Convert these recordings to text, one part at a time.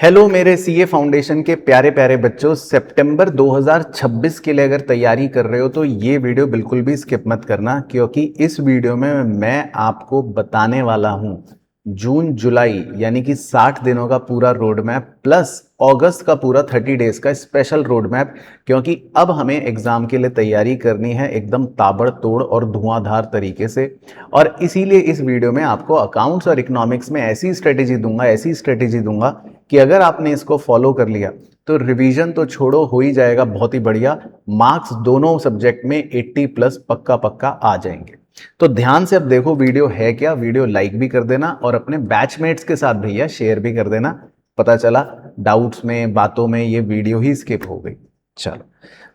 Hello मेरे CA foundation के प्यारे प्यारे बच्चों, सितंबर 2026 के लिए अगर तैयारी कर रहे हो तो ये वीडियो बिल्कुल भी स्किप मत करना, क्योंकि इस वीडियो में मैं आपको बताने वाला हूं जून जुलाई यानी कि 60 दिनों का पूरा रोड मैप प्लस अगस्त का पूरा 30 डेज का स्पेशल रोड मैप। क्योंकि अब हमें एग्जाम के लिए तैयारी करनी है एकदम ताबड़तोड़ और धुआंधार तरीके से, और इसीलिए इस वीडियो में आपको अकाउंट्स और इकोनॉमिक्स में ऐसी स्ट्रेटेजी दूंगा कि अगर आपने इसको फॉलो कर लिया तो रिवीजन तो छोड़ो, हो ही जाएगा बहुत ही बढ़िया। मार्क्स दोनों सब्जेक्ट में 80 प्लस पक्का पक्का आ जाएंगे। तो ध्यान से अब देखो वीडियो है क्या, वीडियो लाइक भी कर देना और अपने बैचमेट्स के साथ भैया शेयर भी कर देना। पता चला डाउट्स में बातों में ये वीडियो ही स्किप हो गई। चलो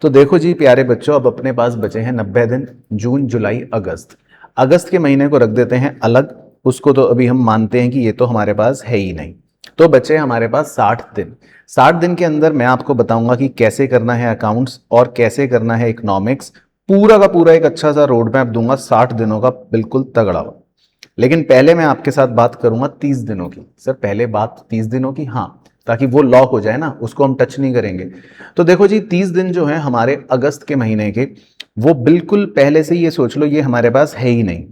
तो देखो जी प्यारे बच्चों, अब अपने पास बचे हैं 90 दिन, जून जुलाई अगस्त। अगस्त के महीने को रख देते हैं अलग, उसको तो अभी हम मानते हैं कि ये तो हमारे पास है ही नहीं। तो बचे हमारे पास 60 दिन। 60 दिन के अंदर मैं आपको बताऊंगा कि कैसे करना है अकाउंट्स और कैसे करना है इकोनॉमिक्स। पूरा का पूरा एक अच्छा सा रोड मैप दूंगा 60 दिनों का, बिल्कुल तगड़ा हुआ। लेकिन पहले मैं आपके साथ बात करूंगा 30 दिनों की। सर पहले बात 30 दिनों की, हाँ, ताकि वो लॉक हो जाए ना, उसको हम टच नहीं करेंगे। तो देखो जी 30 दिन जो है हमारे अगस्त के महीने के, वो बिल्कुल पहले से ये सोच लो ये हमारे पास है ही नहीं।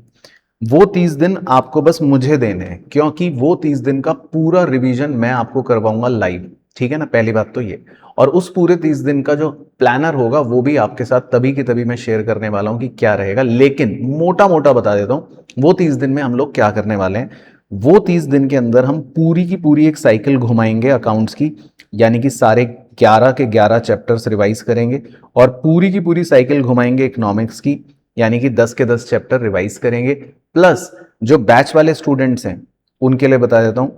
वो 30 दिन आपको बस मुझे देने हैं, क्योंकि वो 30 दिन का पूरा रिवीजन मैं आपको करवाऊंगा लाइव। ठीक है ना, पहली बात तो ये। और उस पूरे 30 दिन का जो प्लानर होगा वो भी आपके साथ तभी की तभी मैं शेयर करने वाला हूं कि क्या रहेगा। लेकिन मोटा मोटा बता देता हूं वो 30 दिन में हम लोग क्या करने वाले हैं। वो 30 दिन के अंदर हम पूरी की पूरी एक साइकिल घुमाएंगे अकाउंट्स की, यानी कि सारे 11 के 11 चैप्टर्स रिवाइज करेंगे। और पूरी की पूरी साइकिल घुमाएंगे इकोनॉमिक्स की, यानी कि 10 के 10 चैप्टर रिवाइज करेंगे। प्लस जो बैच वाले स्टूडेंट्स हैं उनके लिए बता देता हूं,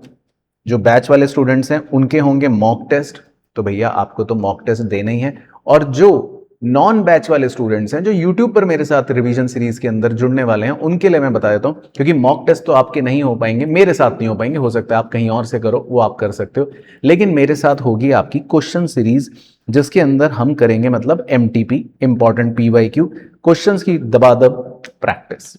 जो बैच वाले स्टूडेंट्स हैं उनके होंगे मॉक टेस्ट। तो भैया आपको तो मॉक टेस्ट देना ही है। और जो नॉन बैच वाले स्टूडेंट्स हैं जो यूट्यूब पर मेरे साथ रिवीजन सीरीज के अंदर जुड़ने वाले हैं, उनके लिए मैं बता देता हूं, क्योंकि मॉक टेस्ट तो आपके नहीं हो पाएंगे, मेरे साथ नहीं हो पाएंगे। हो सकता है आप कहीं और से करो, वो आप कर सकते हो, लेकिन मेरे साथ होगी आपकी क्वेश्चन सीरीज, जिसके अंदर हम करेंगे मतलब एमटीपी, इंपॉर्टेंट पीवाईक्यू क्वेश्चंस की दबादब प्रैक्टिस।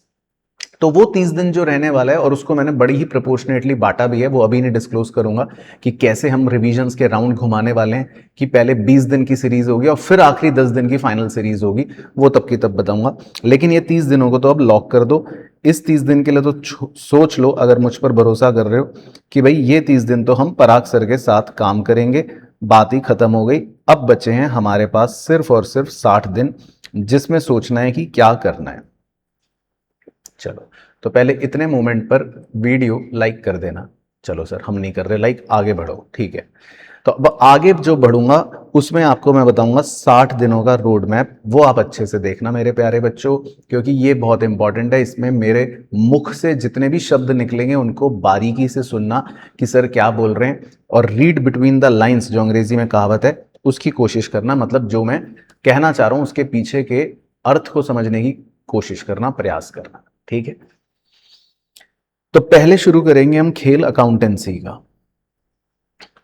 तो वो 30 दिन जो रहने वाला है, और उसको मैंने बड़ी ही प्रोपोर्शनेटली बांटा भी है, वो अभी नहीं डिस्क्लोज करूंगा कि कैसे हम रिवीजन्स के राउंड घुमाने वाले हैं, कि पहले 20 दिन की सीरीज होगी और फिर आखिरी 10 दिन की फाइनल सीरीज होगी, वो तब की तब बताऊंगा। लेकिन ये 30 दिनों को तो अब लॉक कर दो। इस 30 दिन के लिए तो सोच लो, अगर मुझ पर भरोसा कर रहे हो, कि भाई ये 30 दिन तो हम पराग सर के साथ काम करेंगे। बात ही खत्म हो गई। अब बचे हैं हमारे पास सिर्फ और सिर्फ 60 दिन, जिसमें सोचना है कि क्या करना है। चलो तो पहले इतने मोमेंट पर वीडियो लाइक कर देना। चलो सर हम नहीं कर रहे लाइक, आगे बढ़ो, ठीक है। तो अब आगे जो बढ़ूंगा उसमें आपको मैं बताऊंगा 60 दिनों का रोड मैप, वो आप अच्छे से देखना मेरे प्यारे बच्चों, क्योंकि ये बहुत इंपॉर्टेंट है। इसमें मेरे मुख से जितने भी शब्द निकलेंगे उनको बारीकी से सुनना कि सर क्या बोल रहे हैं, और रीड बिटवीन द लाइन्स जो अंग्रेजी में कहावत है उसकी कोशिश करना। मतलब जो मैं कहना चाह रहा हूं उसके पीछे के अर्थ को समझने की कोशिश करना, प्रयास करना, ठीक है। तो पहले शुरू करेंगे हम खेल अकाउंटेंसी का।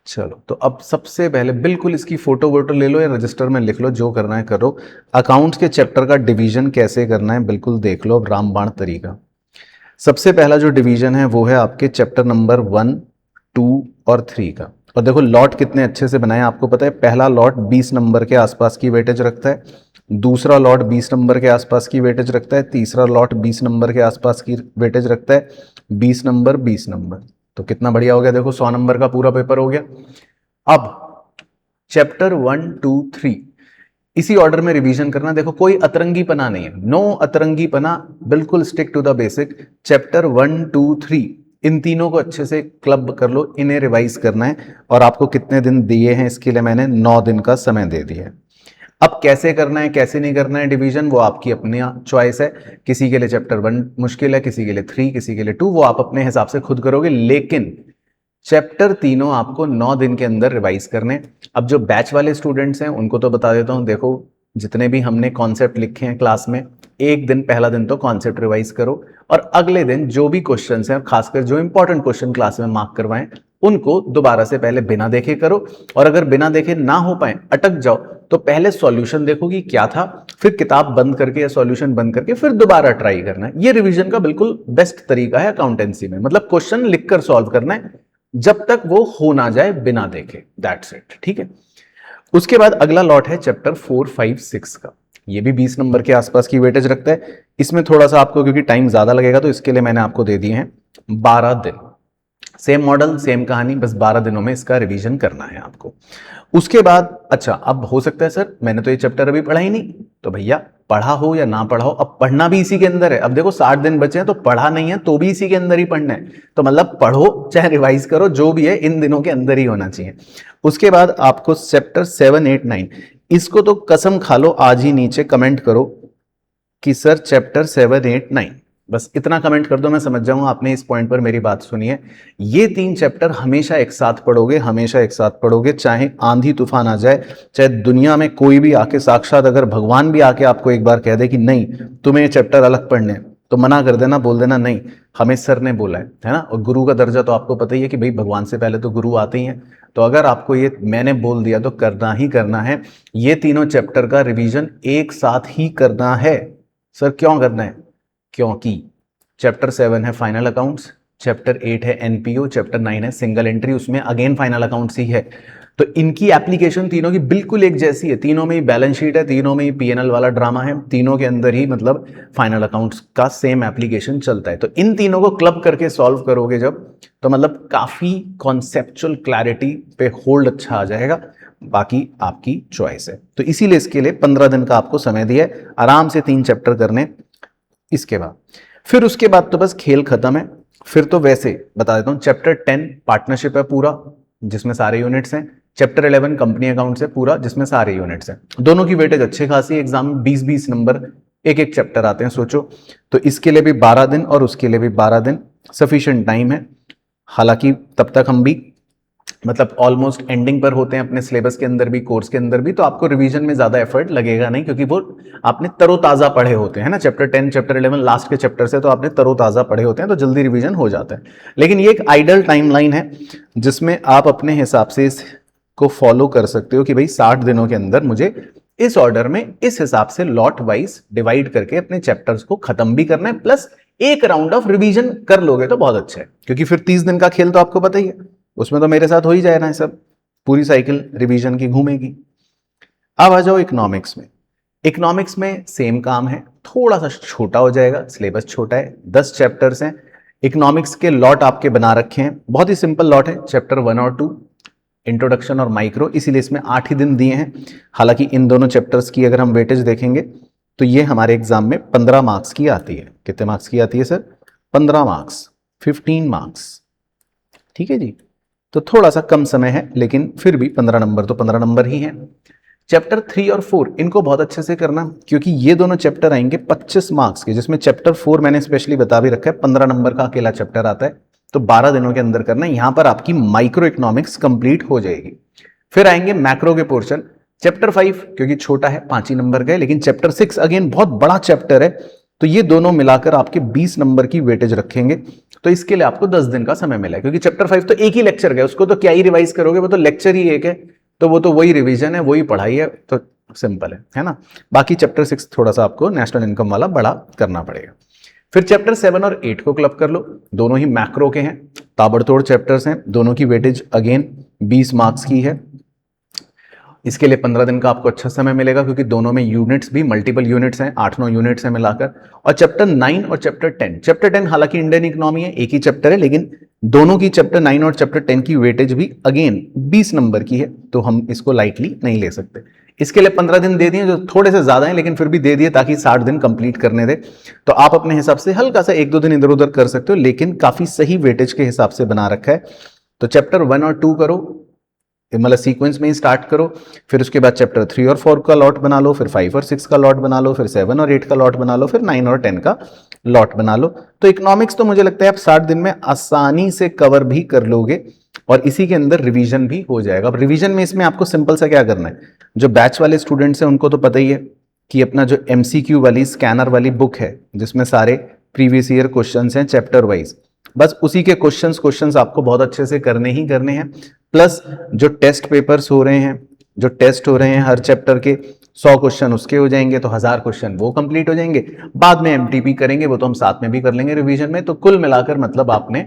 चलो तो अब सबसे पहले बिल्कुल इसकी फोटो वोटो ले लो या रजिस्टर में लिख लो, जो करना है करो। अकाउंट्स के चैप्टर का डिवीजन कैसे करना है बिल्कुल देख लो, अब रामबाण तरीका। सबसे पहला जो डिवीजन है वो है आपके चैप्टर नंबर 1, 2 और 3 का। और देखो लॉट कितने अच्छे से बनाए आपको पता है। पहला लॉट 20 नंबर के आसपास की वेटेज रखता है, दूसरा लॉट 20 नंबर के आसपास की वेटेज रखता है, तीसरा लॉट 20 नंबर के आसपास की वेटेज रखता है, 20 नंबर 20 नंबर। तो कितना बढ़िया हो गया, देखो 100 नंबर का पूरा पेपर हो गया। अब चैप्टर 1, 2, 3 इसी ऑर्डर में रिवीजन करना। देखो कोई अतरंगीपना नहीं है, नो अतरंगीपना, बिल्कुल stick to the basic. Chapter 1, 2, 3 इन तीनों को अच्छे से क्लब कर लो, इन्हें रिवाइज करना है। और आपको कितने दिन दिए हैं इसके लिए, मैंने 9 दिन का समय दे दिया है। अब कैसे करना है कैसे नहीं करना है डिवीजन, वो आपकी अपनी चॉइस है। किसी के लिए चैप्टर 1 मुश्किल है, किसी के लिए 3, किसी के लिए 2, वो आप अपने हिसाब से खुद करोगे। लेकिन चैप्टर तीनों आपको 9 दिन के अंदर रिवाइज करने। अब जो बैच वाले स्टूडेंट्स हैं उनको तो बता देता हूं, देखो जितने भी हमने कॉन्सेप्ट लिखे हैं क्लास में, एक दिन पहला दिन तो कॉन्सेप्ट रिवाइज करो, और अगले दिन जो भी क्वेश्चंस हैं, खासकर जो इंपॉर्टेंट क्वेश्चन क्लास में मार्क करवाएं, उनको दोबारा से पहले बिना देखे करो। और अगर बिना देखे ना हो पाए, अटक जाओ, तो पहले सॉल्यूशन देखो कि क्या था, फिर किताब बंद करके या सॉल्यूशन बंद करके फिर दोबारा ट्राई करना है। ये रिवीजन का बिल्कुल बेस्ट तरीका है अकाउंटेंसी में, मतलब क्वेश्चन लिखकर सॉल्व करना है, जब तक वो हो ना जाए बिना देखे, दैट्स इट, ठीक है। उसके बाद अगला लॉट है चैप्टर 4, 5, 6 का। ये भी 20 नंबर के आसपास की वेटेज रखता है। इसमें थोड़ा सा आपको क्योंकि टाइम ज्यादा लगेगा तो इसके लिए मैंने आपको दे दिए हैं 12 दिन। सेम मॉडल सेम कहानी, बस 12 दिनों में इसका रिवीजन करना है आपको। उसके बाद अच्छा, अब हो सकता है सर मैंने तो ये चैप्टर अभी पढ़ा ही नहीं, तो भैया पढ़ा हो या ना पढ़ा हो, अब पढ़ना भी इसी के अंदर है। अब देखो 60 दिन बचे हैं तो पढ़ा नहीं है तो भी इसी के अंदर ही पढ़ना है, तो मतलब पढ़ो चाहे रिवाइज करो, जो भी है इन दिनों के अंदर ही होना चाहिए। उसके बाद आपको चैप्टर 7, 8, 9, इसको तो कसम खा लो आज ही नीचे कमेंट करो कि सर चैप्टर 7, 8, 9, बस इतना कमेंट कर दो, मैं समझ जाऊंगा आपने इस पॉइंट पर मेरी बात सुनी है। ये 3 चैप्टर हमेशा एक साथ पढ़ोगे, हमेशा एक साथ पढ़ोगे, चाहे आंधी तूफान आ जाए, चाहे दुनिया में कोई भी आके, साक्षात अगर भगवान भी आके आपको एक बार कह दे कि नहीं तुम्हें ये चैप्टर अलग पढ़ने हैं, तो मना कर देना, बोल देना नहीं हमें सर ने बोला है ना। और गुरु का दर्जा तो आपको पता ही है कि भाई भगवान से पहले तो गुरु आते ही हैं। तो अगर आपको ये मैंने बोल दिया तो करना ही करना है। ये तीनों चैप्टर का रिवीजन एक साथ ही करना है। सर क्यों करना है? क्योंकि चैप्टर 7 है फाइनल अकाउंट्स, चैप्टर 8 है एनपीओ, चैप्टर 9 है सिंगल एंट्री, उसमें अगेन फाइनल अकाउंट्स ही है। तो इनकी एप्लीकेशन तीनों की बिल्कुल एक जैसी है, तीनों में ही बैलेंस शीट है, तीनों में ही पीएनएल वाला ड्रामा है, तीनों के अंदर ही मतलब फाइनल अकाउंट्स का सेम एप्लीकेशन चलता है। तो इन तीनों को क्लब करके सॉल्व करोगे जब, तो मतलब काफी कॉन्सेप्चुअल क्लैरिटी पे होल्ड अच्छा आ जाएगा। बाकी आपकी चॉइस है। तो इसीलिए इसके लिए 15 दिन का आपको समय दिया है आराम से 3 चैप्टर करने। इसके बाद फिर उसके बाद तो बस खेल खत्म है। फिर तो वैसे बता देता हूं, चैप्टर 10 पार्टनरशिप है पूरा, जिसमें सारे यूनिट्स हैं। चैप्टर 11 कंपनी अकाउंट्स है पूरा, जिसमें सारे यूनिट्स हैं। दोनों की वेटेज अच्छे खासी, एग्जाम में 20-20 नंबर एक एक चैप्टर आते हैं, सोचो। तो इसके लिए भी 12 दिन और उसके लिए भी 12 दिन, सफिशिएंट टाइम है। हालांकि तब तक हम भी मतलब ऑलमोस्ट एंडिंग पर होते हैं अपने सिलेबस के अंदर भी, कोर्स के अंदर भी, तो आपको रिवीजन में ज्यादा एफर्ट लगेगा नहीं, क्योंकि वो आपने तरोताजा पढ़े होते हैं ना। चैप्टर 10 चैप्टर 11 लास्ट के चैप्टर से तो आपने तरोताजा पढ़े होते हैं, तो जल्दी रिवीजन हो जाता है। लेकिन ये एक आइडल टाइमलाइन है जिसमें आप अपने हिसाब से इसको फॉलो कर सकते हो कि भाई 60 दिनों के अंदर मुझे इस ऑर्डर में इस हिसाब से लॉट वाइज डिवाइड करके अपने चैप्टर्स को खत्म भी करना है, प्लस एक राउंड ऑफ रिवीजन कर लोगे तो बहुत अच्छा है। क्योंकि फिर 30 दिन का खेल तो आपको पता ही है, उसमें तो मेरे साथ हो ही जाए ना सब, पूरी साइकिल रिवीजन की घूमेगी। अब आ जाओ इकोनॉमिक्स में। इकोनॉमिक्स में सेम काम है, थोड़ा सा छोटा हो जाएगा, सिलेबस छोटा है, 10 चैप्टर्स हैं। इकोनॉमिक्स के लॉट आपके बना रखे हैं, बहुत ही सिंपल लॉट है, चैप्टर 1 और 2 इंट्रोडक्शन और माइक्रो, इसीलिए इसमें 8 ही दिन दिए हैं। हालांकि इन दोनों चैप्टर्स की अगर हम वेटेज देखेंगे तो ये हमारे एग्जाम में 15 मार्क्स की आती है। कितने मार्क्स की आती है सर? 15 मार्क्स, 15 मार्क्स, ठीक है जी। तो थोड़ा सा कम समय है, लेकिन फिर भी 15 नंबर तो 15 नंबर ही हैं। चैप्टर 3 और 4 इनको बहुत अच्छे से करना, क्योंकि ये दोनों चैप्टर आएंगे 25 मार्क्स के, जिसमें चैप्टर 4 मैंने स्पेशली बता भी रखा है 15 नंबर का अकेला चैप्टर आता है। तो 12 दिनों के अंदर करना है। यहां पर आपकी माइक्रो इकोनॉमिक्स कंप्लीट हो जाएगी। फिर आएंगे मैक्रो के पोर्शन। चैप्टर 5 क्योंकि छोटा है 5 ही नंबर का है, लेकिन चैप्टर 6 अगेन बहुत बड़ा चैप्टर है, तो ये दोनों मिलाकर आपके 20 नंबर की वेटेज रखेंगे। तो इसके लिए आपको 10 दिन का समय मिला है, क्योंकि चैप्टर 5 तो एक ही लेक्चर का, उसको तो क्या ही रिवाइज करोगे, वो तो लेक्चर ही एक है, तो वो तो वही रिवीजन है, वही पढ़ाई है, तो सिंपल है ना। बाकी चैप्टर 6 थोड़ा सा आपको नेशनल इनकम वाला बड़ा करना पड़ेगा। फिर चैप्टर 7 और 8 को क्लब कर लो, दोनों ही मैक्रो के हैं, ताबड़तोड़ चैप्टर्स हैं, दोनों की वेटेज अगेन 20 मार्क्स की है। इसके लिए 15 दिन का आपको अच्छा समय मिलेगा, क्योंकि दोनों में यूनिट्स भी मल्टीपल यूनिट्स हैं, 8-9 यूनिट्स हैं मिलाकर। और चैप्टर 9 और चैप्टर 10, चैप्टर 10 हालांकि इंडियन इकोनॉमी है, एक ही चैप्टर है, लेकिन दोनों की चैप्टर 9 और चैप्टर 10 की वेटेज भी अगेन 20 नंबर की है, तो हम इसको लाइटली नहीं ले सकते। इसके लिए 15 दिन दे दिए, जो थोड़े से ज्यादा हैं, लेकिन फिर भी दे दिए ताकि 60 दिन कंप्लीट करने दे। तो आप अपने हिसाब से हल्का सा 1-2 दिन इधर उधर कर सकते हो, लेकिन काफी सही वेटेज के हिसाब से बना रखा है। तो चैप्टर 1 और 2 करो, मतलब सीक्वेंस में ही स्टार्ट करो। फिर उसके बाद चैप्टर 3 और 4 का लॉट बना लो, फिर 5 और 6 का लॉट बना लो, फिर 7 और 8 का लॉट बना लो, फिर 9 और 10 का लॉट बना लो। तो इकोनॉमिक्स तो मुझे लगता है आप 60 दिन में आसानी से कवर भी कर लोगे, और इसी के अंदर रिवीजन भी हो जाएगा। अब रिवीजन में इसमें आपको सिंपल सा क्या करना है, जो बैच वाले स्टूडेंट्स हैं उनको तो पता ही है कि अपना जो MCQ वाली स्कैनर वाली बुक है, जिसमें सारे प्रीवियस ईयर क्वेश्चंस हैं चैप्टर वाइज, बस उसी के क्वेश्चंस आपको बहुत अच्छे से करने ही करने हैं। प्लस जो टेस्ट पेपर्स हो रहे हैं, जो टेस्ट हो रहे हैं हर चैप्टर के 100 क्वेश्चन उसके हो जाएंगे, तो 1000 क्वेश्चन वो कंप्लीट हो जाएंगे। बाद में MTP करेंगे, वो तो हम साथ में भी कर लेंगे रिवीजन में। तो कुल मिलाकर मतलब आपने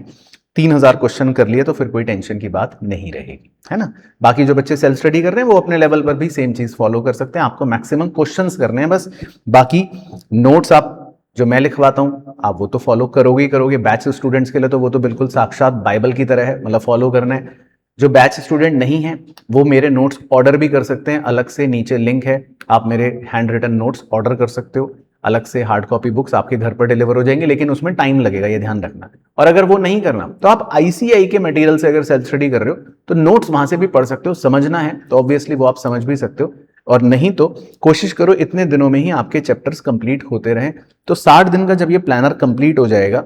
3000 क्वेश्चन कर लिए तो फिर कोई टेंशन की बात नहीं रहेगी, है ना। बाकी जो बच्चे सेल्फ स्टडी कर रहे हैं वो अपने लेवल पर भी सेम चीज फॉलो कर सकते हैं, आपको मैक्सिमम क्वेश्चंस करने हैं बस। बाकी नोट्स आप जो मैं लिखवाता हूं आप वो तो फॉलो करोगे ही करोगे। बैच स्टूडेंट्स के लिए तो वो तो बिल्कुल साक्षात बाइबल की तरह है, मतलब फॉलो करना है। जो बैच स्टूडेंट नहीं है वो मेरे नोट्स ऑर्डर भी कर सकते हैं, अलग से नीचे लिंक है, आप मेरे हैंड रिटन नोट्स ऑर्डर कर सकते हो। अलग से हार्ड कॉपी बुक्स आपके घर पर डिलीवर हो जाएंगे, लेकिन उसमें टाइम लगेगा, ये ध्यान रखना। और अगर वो नहीं करना तो आप आईसीआई के मटेरियल से अगर सेल्फ स्टडी कर रहे हो तो नोट्स वहां से भी पढ़ सकते हो। समझना है तो ऑब्वियसली वो आप समझ भी सकते हो, और नहीं तो कोशिश करो इतने दिनों में ही आपके चैप्टर्स कंप्लीट होते रहें। तो 60 दिन का जब ये प्लानर कंप्लीट हो जाएगा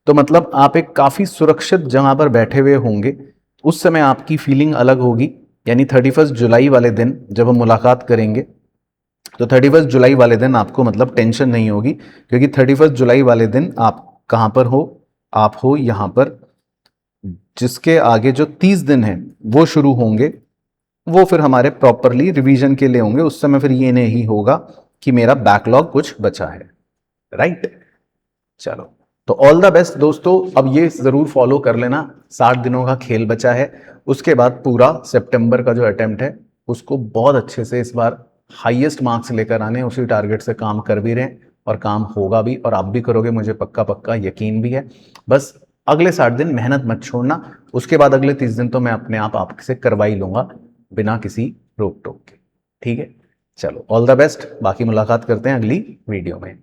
तो मतलब आप एक काफी सुरक्षित जगह पर बैठे हुए होंगे, उस समय आपकी फीलिंग अलग होगी। यानी 31 जुलाई वाले दिन जब हम मुलाकात करेंगे तो 31 जुलाई वाले दिन आपको मतलब टेंशन नहीं होगी, क्योंकि 31 जुलाई वाले दिन आप कहां पर हो, आप हो यहां पर। जिसके आगे जो 30 दिन है वो शुरू होंगे, वो फिर हमारे प्रॉपरली रिवीजन के लिए होंगे। उस समय फिर ये नहीं होगा कि मेरा बैकलॉग कुछ बचा है, राइट। चलो, तो ऑल द बेस्ट दोस्तों। अब ये जरूर फॉलो कर लेना, 60 दिनों का खेल बचा है। उसके बाद पूरा सितंबर का जो अटेम्प्ट है उसको बहुत अच्छे से इस बार हाईएस्ट मार्क्स लेकर आने, उसी टारगेट से काम कर भी रहे हैं और काम होगा भी, और आप भी करोगे, मुझे पक्का पक्का यकीन भी है। बस अगले 60 दिन मेहनत मत छोड़ना, उसके बाद अगले 30 दिन तो मैं अपने आप आपसे करवा ही लूंगा बिना किसी रोक टोक के, ठीक है। चलो ऑल द बेस्ट, बाकी मुलाकात करते हैं अगली वीडियो में।